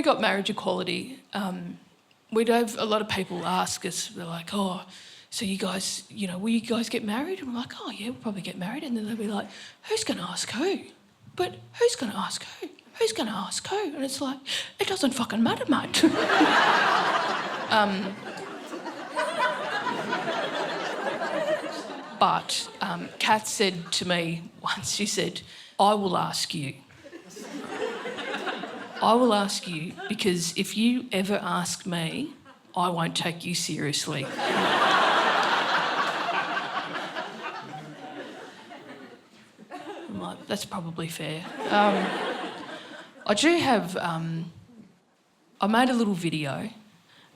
we got marriage equality, we'd have a lot of people ask us, they're like, oh, so you guys, will you guys get married? And we're like, oh, yeah, we'll probably get married. And then they'll be like, who's going to ask who? But who's going to ask who? Who's going to ask who? And it's like, it doesn't fucking matter, mate. But Kath said to me once, she said, I will ask you. I will ask you because if you ever ask me, I won't take you seriously. I'm like, that's probably fair. I do have... I made a little video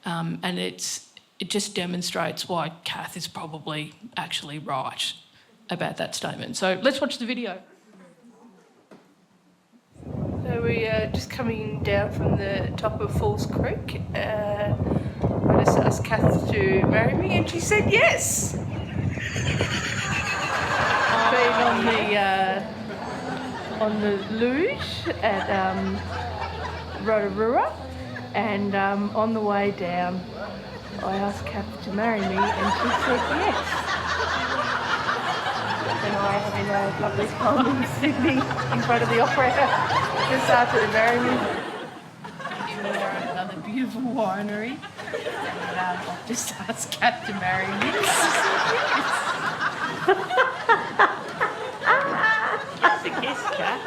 and it just demonstrates why Kath is probably actually right about that statement. So let's watch the video. So we are just coming down from the top of Falls Creek. I just asked Kath to marry me and she said yes. Been on the luge at Rotorua, and on the way down I asked Kath to marry me and she said yes. And I having a lovely time in Sydney in front of the Opera House. Just after to marry me. Here we are at another beautiful winery. And I've just asked Kath to marry me. That's a kiss, Kath.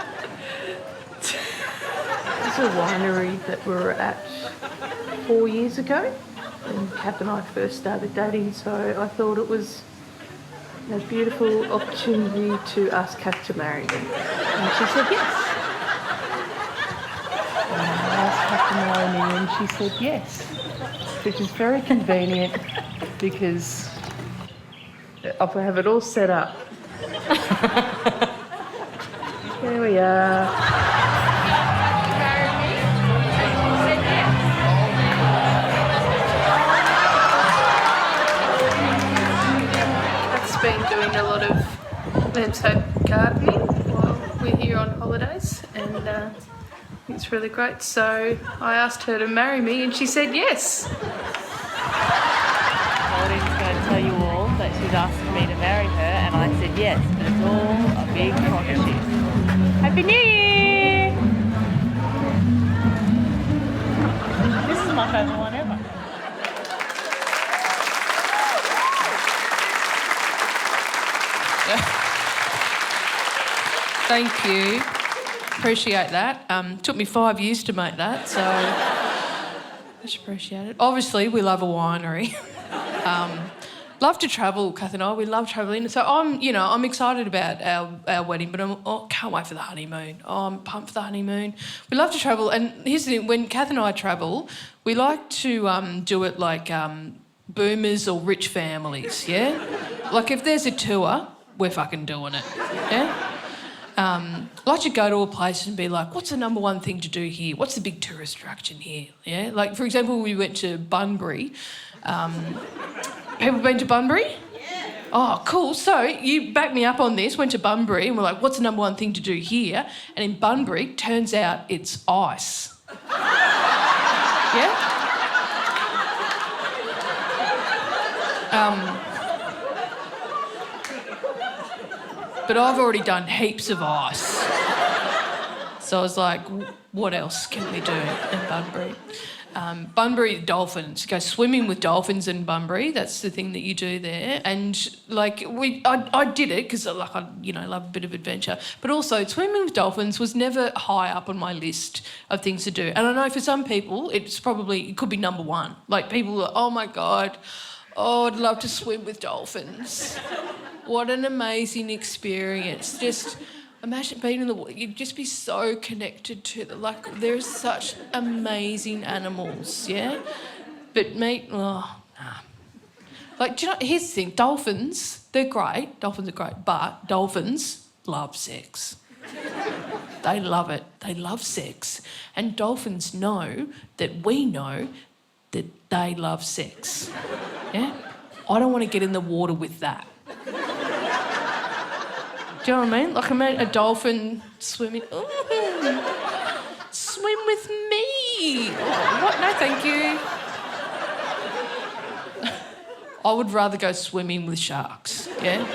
This is a winery that we were at 4 years ago. And Kath and I first started dating, so I thought it was a beautiful opportunity to ask Kath to marry me. And she said yes. And I asked Kath to marry me and she said yes, which is very convenient because I have it all set up. There we are. Been doing a lot of landscape gardening while we're here on holidays, and it's really great. So I asked her to marry me and she said yes. Geraldine's going to tell you all that she's asking me to marry her and I said yes, but it's all a big crock of shit. Happy New Year! This is my favourite one ever. Thank you. Appreciate that. Took me 5 years to make that, so much appreciated. Obviously, we love a winery. Love to travel, Kath and I. We love travelling. So I'm excited about our wedding, but I can't wait for the honeymoon. I'm pumped for the honeymoon. We love to travel, and here's the thing: when Kath and I travel, we like to do it like boomers or rich families. Yeah, like if there's a tour, we're fucking doing it. Yeah. Like to go to a place and be like, what's the number one thing to do here? What's the big tourist attraction here? Yeah, like for example, we went to Bunbury. People been to Bunbury? Yeah. Oh, cool. So you back me up on this. Went to Bunbury and we're like, what's the number one thing to do here? And in Bunbury, turns out it's ice. Yeah. But I've already done heaps of ice. So I was like, what else can we do in Bunbury? Bunbury dolphins. Go swimming with dolphins in Bunbury. That's the thing that you do there. And like I did it because I love a bit of adventure. But also swimming with dolphins was never high up on my list of things to do. And I know for some people it could be number one. Like people are, oh my God, I'd love to swim with dolphins. What an amazing experience. Just imagine being in the water. You'd just be so connected to them. Like, there's such amazing animals, yeah? But nah. Like, do you know, here's the thing. Dolphins, they're great. Dolphins are great. But dolphins love sex. They love it. They love sex. And dolphins know that we know that they love sex, yeah? I don't want to get in the water with that. Do you know what I mean? Like, imagine a dolphin swimming. Ooh, swim with me. Hickey. Oh, what? No, thank you. I would rather go swimming with sharks, yeah?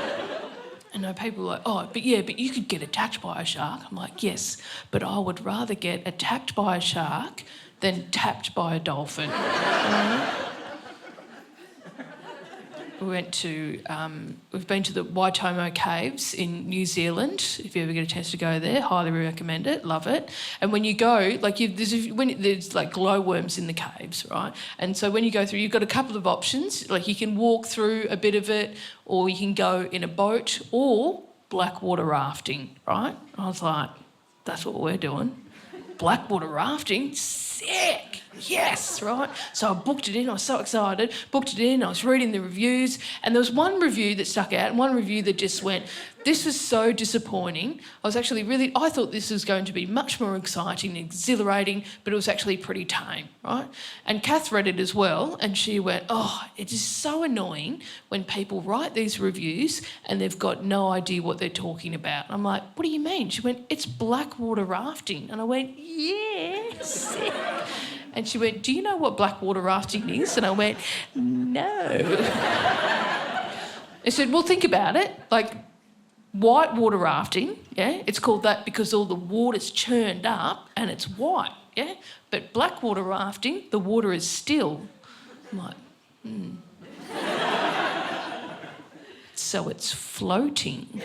And people are like, oh, but you could get attacked by a shark. I'm like, yes, but I would rather get attacked by a shark than tapped by a dolphin. We've been to the Waitomo Caves in New Zealand. If you ever get a chance to go there, highly recommend it, love it. And when you go, there's like glowworms in the caves, right? And so when you go through, you've got a couple of options. Like you can walk through a bit of it, or you can go in a boat, or Blackwater rafting, right? I was like, that's what we're doing. Blackwater rafting, sick, yes, right? So I booked it in, I was so excited, I was reading the reviews, and there was one review that stuck out and one review that just went, this was so disappointing. I thought this was going to be much more exciting and exhilarating, but it was actually pretty tame, right? And Kath read it as well, and she went, oh, it is so annoying when people write these reviews and they've got no idea what they're talking about. I'm like, what do you mean? She went, it's Blackwater rafting. And I went, yes. And she went, do you know what Blackwater rafting is? And I went, no. I said, well, think about it. Like, whitewater rafting, yeah, it's called that because all the water's churned up and it's white, yeah? But Blackwater rafting, the water is still. I'm like, So it's floating.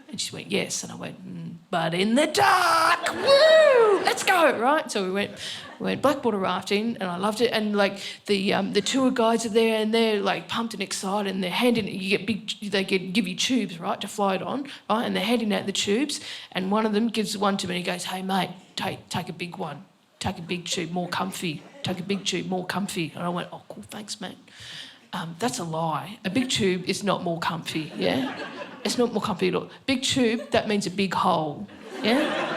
And she went, yes. And I went, but in the dark, woo, let's go, right? So we went Blackwater rafting, and I loved it. And like the tour guides are there, and they're like pumped and excited, and they're handing, give you tubes, right, to float on, right? And they're handing out the tubes, and one of them gives one to me, and he goes, hey mate, take a big one, take a big tube, more comfy, take a big tube, more comfy. And I went, oh cool, thanks mate. That's a lie. A big tube is not more comfy, yeah? It's not more comfy at all. Big tube, that means a big hole, yeah?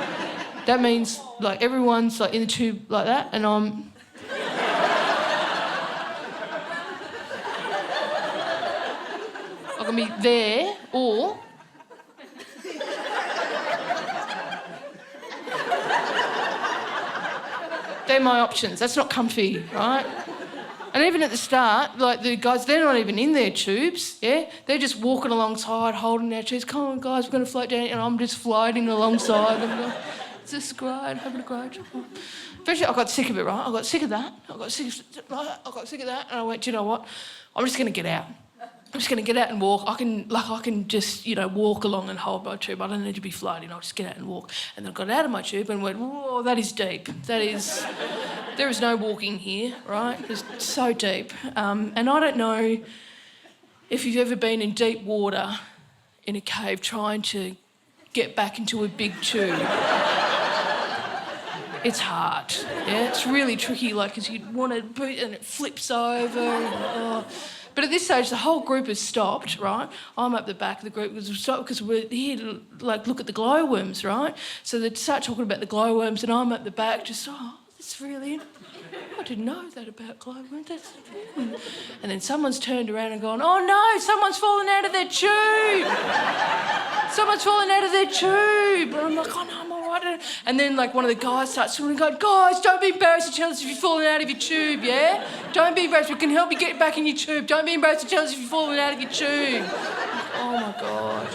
That means, like, everyone's, like, in the tube like that, and I'm going to be there, or they're my options. That's not comfy, right? And even at the start, like the guys, they're not even in their tubes, yeah? They're just walking alongside, holding their tubes. Come on, guys, we're going to float down. And I'm just floating alongside them. Going, is this great? Having a great time. Eventually, I got sick of it, right? I got sick of that. I got sick of that. And I went, do you know what? I'm just going to get out. I'm just going to get out and walk. I can just, walk along and hold my tube. I don't need to be floating. I'll just get out and walk. And then I got out of my tube and went, whoa, that is deep. There is no walking here, right? It's so deep. And I don't know if you've ever been in deep water in a cave trying to get back into a big tube. It's hard, yeah? It's really tricky, like, because you want to boot and it flips over. But at this stage, the whole group has stopped, right? I'm up the back of the group because we've stopped because we're here to, like, look at the glowworms, right? So they start talking about the glowworms and I'm up the back just, that's really... I didn't know that about glowworms. And then someone's turned around and gone, oh, no, someone's fallen out of their tube. Someone's fallen out of their tube. And I'm like, oh, no, I'm all right. And then, like, one of the guys starts swimming and going, guys, don't be embarrassed to tell us if you've fallen out of your tube, yeah? Don't be embarrassed. We can help you get back in your tube. Don't be embarrassed to tell us if you've fallen out of your tube. Oh, my God.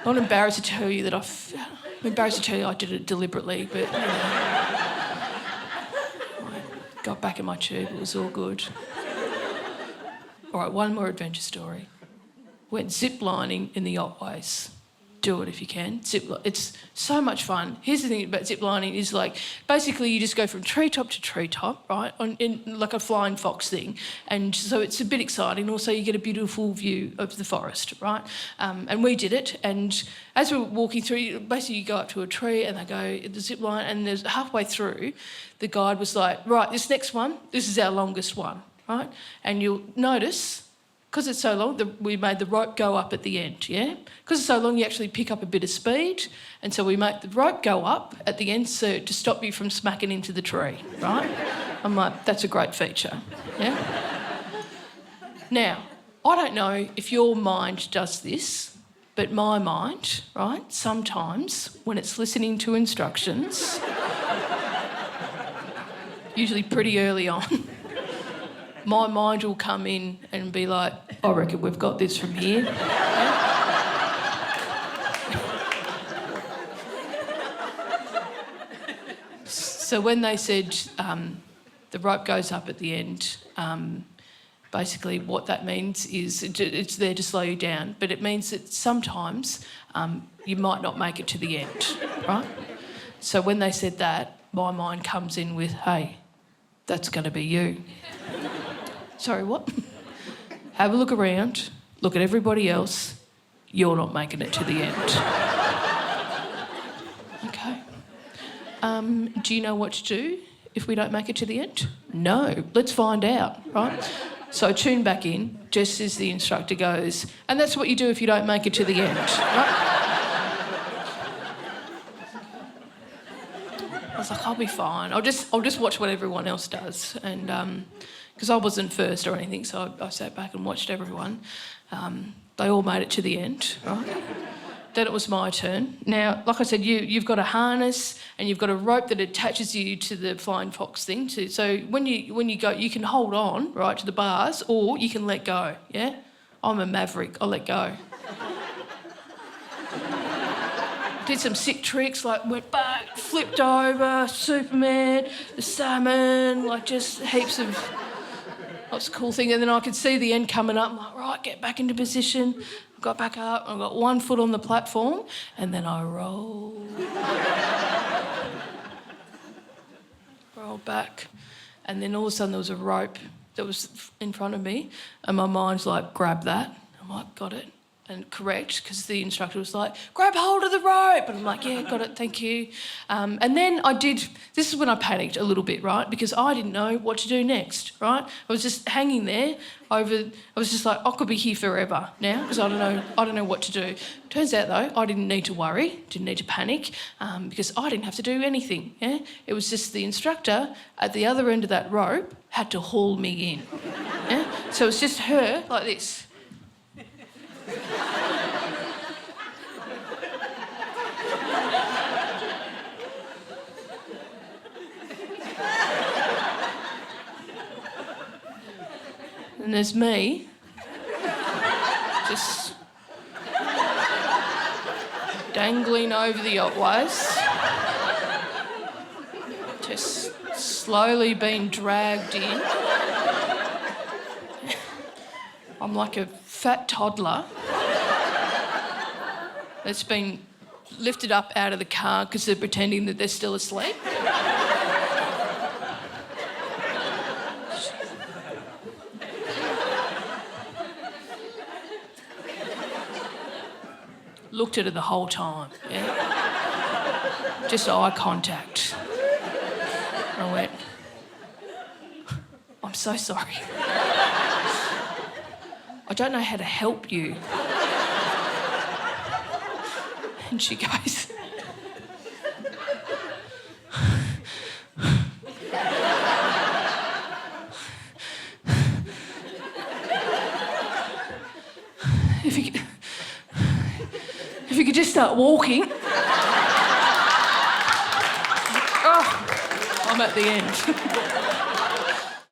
I'm not embarrassed to tell you that I'm embarrassed to tell you I did it deliberately, but, I got back in my tube, it was all good. All right, one more adventure story. Went ziplining in the Otways. Do it if you can. It's so much fun. Here's the thing about ziplining is, like, basically you just go from treetop to treetop, right, in like a flying fox thing. And so it's a bit exciting. Also, you get a beautiful view of the forest, right? And we did it. And as we were walking through, basically you go up to a tree and they go, the zip line, and there's halfway through, the guide was like, right, this next one, this is our longest one, right? And you'll notice... because it's so long, we made the rope go up at the end, yeah? Because it's so long, you actually pick up a bit of speed, and so we make the rope go up at the end to stop you from smacking into the tree, right? I'm like, that's a great feature, yeah? Now, I don't know if your mind does this, But my mind, right, sometimes when it's listening to instructions, usually pretty early on, my mind will come in and be like, I reckon we've got this from here. Yeah? So when they said the rope goes up at the end, basically what that means is it's there to slow you down, but it means that sometimes you might not make it to the end, right? So when they said that, my mind comes in with, hey, that's going to be you. Sorry, what? Have a look around, look at everybody else, you're not making it to the end. Okay. Do you know what to do if we don't make it to the end? No. Let's find out, right? So tune back in just as the instructor goes, and that's what you do if you don't make it to the end, right? I was like, I'll be fine. I'll just watch what everyone else does, and because I wasn't first or anything, so I sat back and watched everyone. They all made it to the end, right? Then it was my turn. Now, like I said, you've got a harness and you've got a rope that attaches you to the flying fox thing. So when you go, you can hold on, right, to the bars, or you can let go, yeah? I'm a maverick, I'll let go. Did some sick tricks, like went back, flipped over, Superman, the salmon, like just heaps of lots of cool things. And then I could see the end coming up. I'm like, right, get back into position. Got back up, I got one foot on the platform, and then I rolled back. And then all of a sudden there was a rope that was in front of me, and my mind's like, grab that. I'm like, got it. And correct, because the instructor was like, grab hold of the rope. And I'm like, yeah, got it, thank you. And then this is when I panicked a little bit, right? Because I didn't know what to do next, right? I was just hanging there I was just like, I could be here forever now, because I don't know what to do. Turns out though, I didn't need to worry, didn't need to panic, because I didn't have to do anything, yeah? It was just the instructor at the other end of that rope had to haul me in, yeah? So it's just her like this. And there's me, just dangling over the otways, just slowly being dragged in. I'm like a fat toddler that's been lifted up out of the car because they're pretending that they're still asleep. Looked at her the whole time, yeah? Just eye contact. And I went, I'm so sorry. I don't know how to help you. And she goes, if you could just start walking. Oh, I'm at the end.